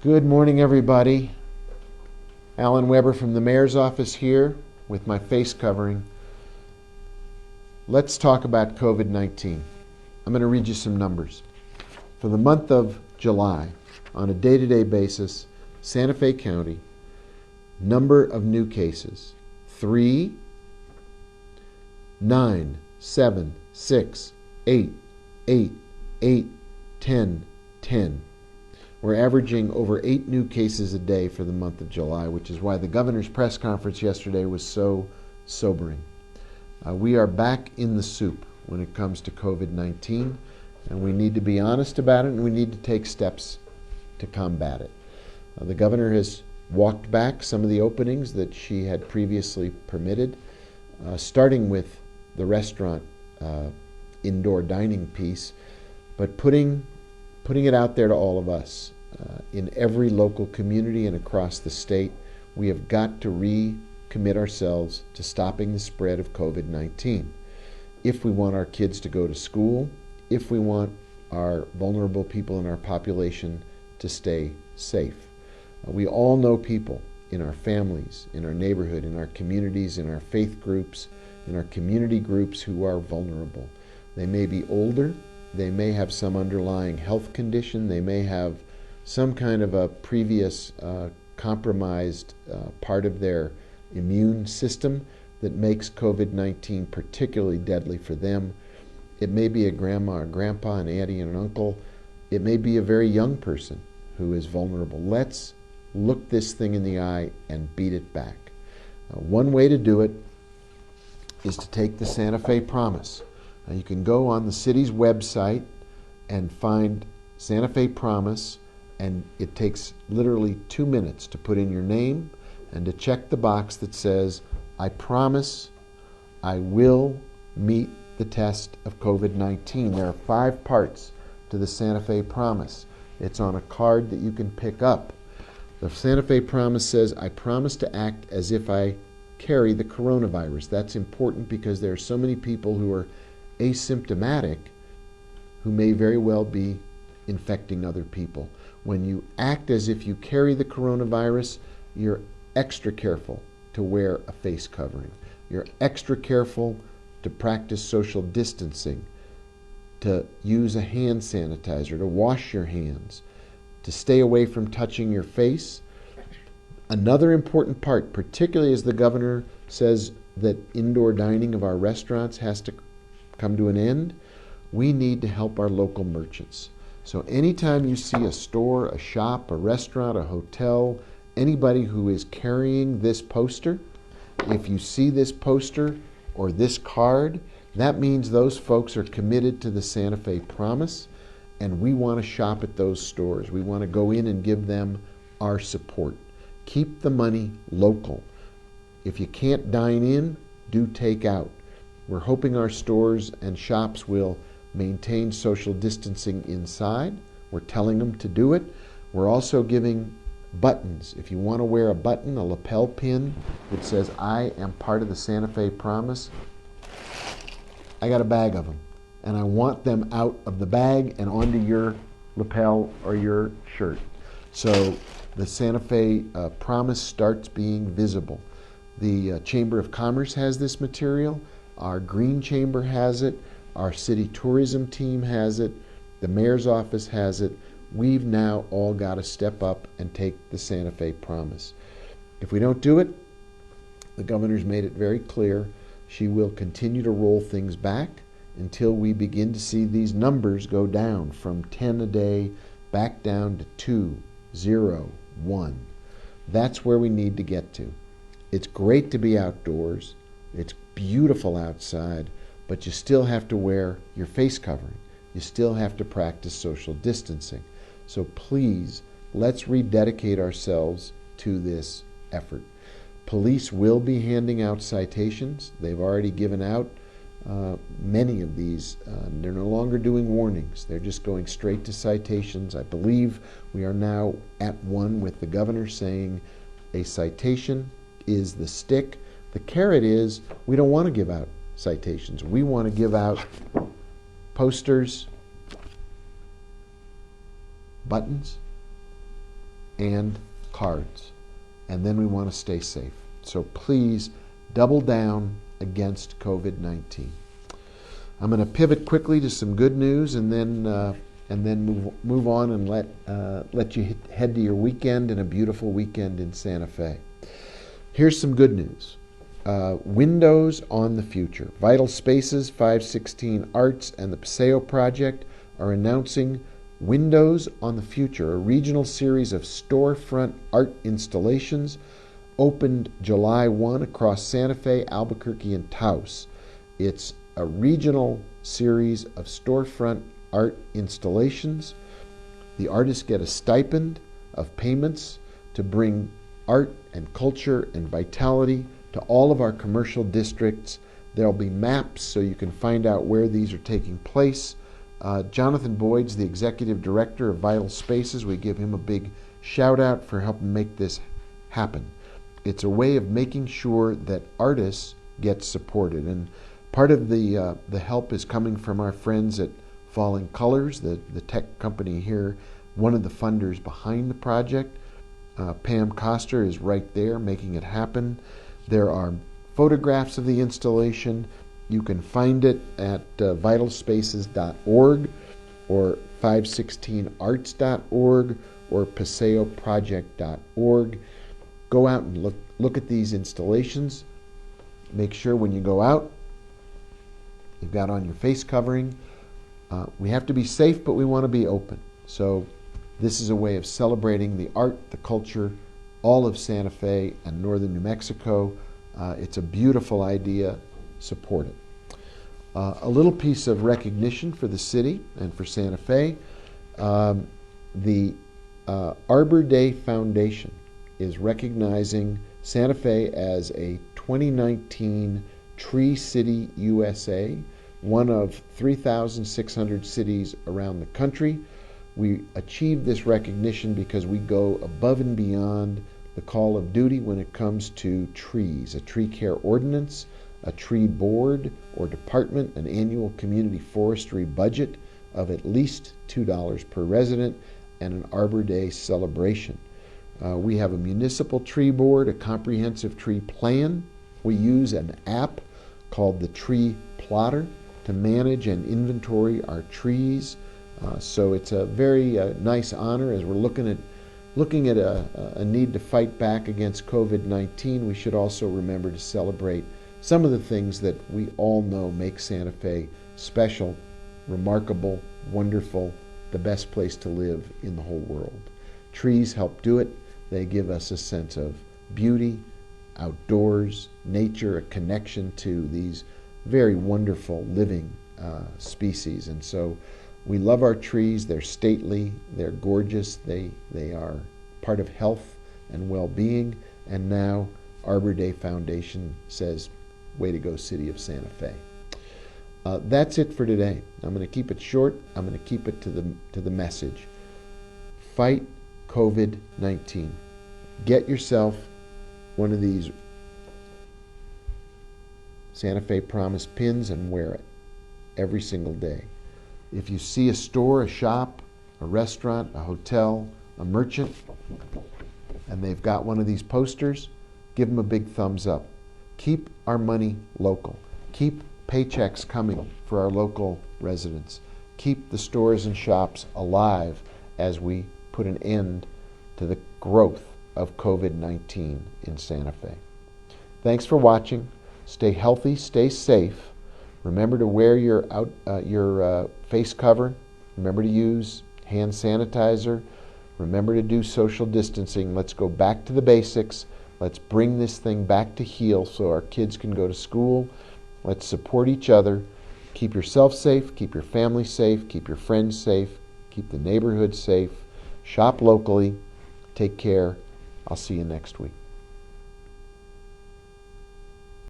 Good morning, everybody. Alan Weber from the mayor's office here with my face covering. Let's talk about COVID-19. I'm going to read you some numbers. For the month of July, on a day-to-day basis, Santa Fe County, number of new cases, 3, 9, 7, 6, 8, 8, 8, 10, 10. We're averaging over 8 new cases a day for the month of July, which is why the governor's press conference yesterday was so sobering. We are back in the soup when it comes to COVID-19, and we need to be honest about it, and we need to take steps to combat it. The governor has walked back some of the openings that she had previously permitted, starting with the restaurant indoor dining piece, but putting it out there to all of us. In every local community and across the state, we have got to recommit ourselves to stopping the spread of COVID-19. If we want our kids to go to school, if we want our vulnerable people in our population to stay safe. We all know people in our families, in our neighborhood, in our communities, in our faith groups, in our community groups who are vulnerable. They may be older. They may have some underlying health condition. They may have some kind of a previous compromised part of their immune system that makes COVID-19 particularly deadly for them. It may be a grandma or grandpa, an auntie and an uncle. It may be a very young person who is vulnerable. Let's look this thing in the eye and beat it back. One way to do it is to take the Santa Fe Promise. You can go on the city's website and find Santa Fe Promise, and it takes literally 2 minutes to put in your name and to check the box that says, I promise I will meet the test of COVID-19. There are 5 parts to the Santa Fe Promise. It's on a card that you can pick up. The Santa Fe Promise says, I promise to act as if I carry the coronavirus. That's important because there are so many people who are asymptomatic who may very well be infecting other people. When you act as if you carry the coronavirus, you're extra careful to wear a face covering. You're extra careful to practice social distancing, to use a hand sanitizer, to wash your hands, to stay away from touching your face. Another important part, particularly as the governor says that indoor dining of our restaurants has to come to an end, we need to help our local merchants. So anytime you see a store, a shop, a restaurant, a hotel, anybody who is carrying this poster, if you see this poster or this card, that means those folks are committed to the Santa Fe Promise, and we want to shop at those stores. We want to go in and give them our support. Keep the money local. If you can't dine in, do take out. We're hoping our stores and shops will maintain social distancing inside. We're telling them to do it. We're also giving buttons. If you want to wear a button, a lapel pin that says, I am part of the Santa Fe Promise, I got a bag of them. And I want them out of the bag and onto your lapel or your shirt. So the Santa Fe Promise starts being visible. The Chamber of Commerce has this material. Our Green Chamber has it. Our city tourism team has it. The mayor's office has it. We've now all got to step up and take the Santa Fe Promise. If we don't do it, the governor's made it very clear she will continue to roll things back until we begin to see these numbers go down from 10 a day back down to 2, 0, 1. That's where we need to get to. It's great to be outdoors. It's beautiful outside, but you still have to wear your face covering. You still have to practice social distancing. So please, let's rededicate ourselves to this effort. Police will be handing out citations. They've already given out many of these. They're no longer doing warnings. They're just going straight to citations. I believe we are now at one with the governor saying a citation is the stick. The carrot is we don't want to give out citations. We want to give out posters, buttons, and cards. And then we want to stay safe. So please double down against COVID-19. I'm going to pivot quickly to some good news and then move on and let you head to your weekend and a beautiful weekend in Santa Fe. Here's some good news. Windows on the Future. Vital Spaces, 516 Arts, and the Paseo Project are announcing Windows on the Future, a regional series of storefront art installations, opened July 1 across Santa Fe, Albuquerque, and Taos. It's a regional series of storefront art installations. The artists get a stipend of payments to bring art and culture and vitality to all of our commercial districts. There'll be maps so you can find out where these are taking place. Jonathan Boyd's the executive director of Vital Spaces. We give him a big shout out for helping make this happen. It's a way of making sure that artists get supported, and part of the help is coming from our friends at Falling Colors, the tech company here, one of the funders behind the project. Pam Coster is right there making it happen. There are photographs of the installation. You can find it at vitalspaces.org or 516arts.org or paseoproject.org. Go out and look at these installations. Make sure when you go out, you've got on your face covering. We have to be safe, but we want to be open. So this is a way of celebrating the art, the culture, all of Santa Fe and northern New Mexico. It's a beautiful idea. Support it. A little piece of recognition for the city and for Santa Fe. The Arbor Day Foundation is recognizing Santa Fe as a 2019 Tree City USA, one of 3,600 cities around the country. We achieved this recognition because we go above and beyond the call of duty when it comes to trees, a tree care ordinance, a tree board or department, an annual community forestry budget of at least $2 per resident, and an Arbor Day celebration. We have a municipal tree board, a comprehensive tree plan. We use an app called the Tree Plotter to manage and inventory our trees. So it's a very nice honor as we're looking at a need to fight back against COVID-19. We should also remember to celebrate some of the things that we all know make Santa Fe special, remarkable, wonderful, the best place to live in the whole world. Trees help do it. They give us a sense of beauty, outdoors, nature, a connection to these very wonderful living species. And so we love our trees. They're stately, they're gorgeous, they are part of health and well-being. And now Arbor Day Foundation says, way to go, City of Santa Fe. That's it for today. I'm going to keep it short. I'm going to keep it to the message. Fight COVID-19. Get yourself one of these Santa Fe Promise pins and wear it every single day. If you see a store, a shop, a restaurant, a hotel, a merchant, and they've got one of these posters, give them a big thumbs up. Keep our money local. Keep paychecks coming for our local residents. Keep the stores and shops alive as we put an end to the growth of COVID-19 in Santa Fe. Thanks for watching. Stay healthy, stay safe. Remember to wear your face cover. Remember to use hand sanitizer. Remember to do social distancing. Let's go back to the basics. Let's bring this thing back to heel so our kids can go to school. Let's support each other. Keep yourself safe, keep your family safe, keep your friends safe, keep the neighborhood safe. Shop locally. Take care. I'll see you next week.